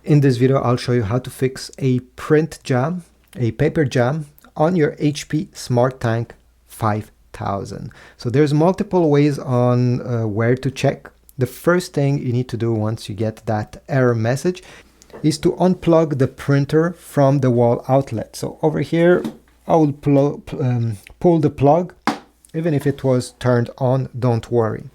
In this video, I'll show you how to fix a print jam, a paper jam on your HP SmartTank 5000. So there's multiple ways on where to check. The first thing you need to do once you get that error message is to unplug the printer from the wall outlet. So over here, I will pull the plug. Even if it was turned on, don't worry.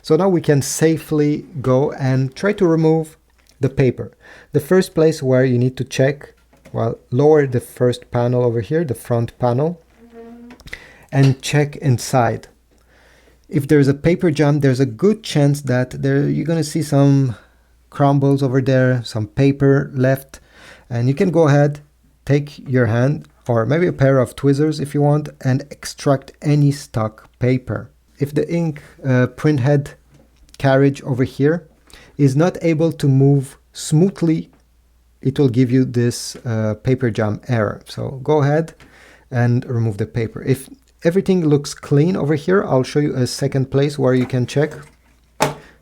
So now we can safely go and try to remove the paper. The first place where you need to check, well, lower the first panel over here, the front panel, and check inside. If there's a paper jam, there's a good chance that you're going to see some crumbles over there, some paper left, and you can go ahead, take your hand or maybe a pair of tweezers if you want, and extract any stock paper. If the ink print head carriage over here is not able to move smoothly, it will give you this paper jam error. So go ahead and remove the paper. If everything looks clean over here, I'll show you a second place where you can check.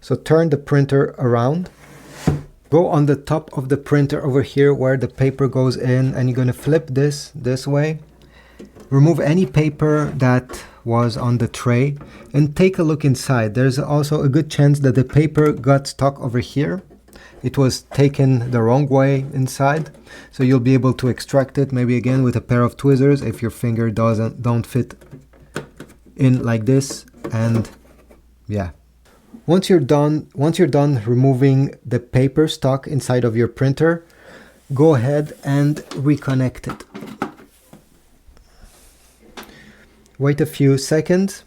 So turn the printer around. Go on the top of the printer over here where the paper goes in, and you're going to flip this way. Remove any paper that was on the tray and take a look inside. There's also a good chance that the paper got stuck over here. It was taken the wrong way inside, so you'll be able to extract it maybe again with a pair of tweezers if your finger don't fit in like this. And yeah, once you're done removing the paper stock inside of your printer, go ahead and reconnect it. Wait a few seconds.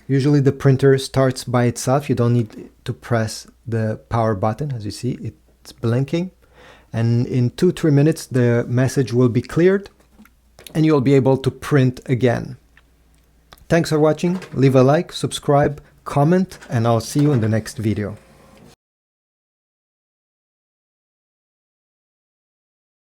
Usually the printer starts by itself. You don't need to press the power button. As you see, it's blinking. And in 2-3 minutes, the message will be cleared and you'll be able to print again. Thanks for watching. Leave a like, subscribe, comment, and I'll see you in the next video.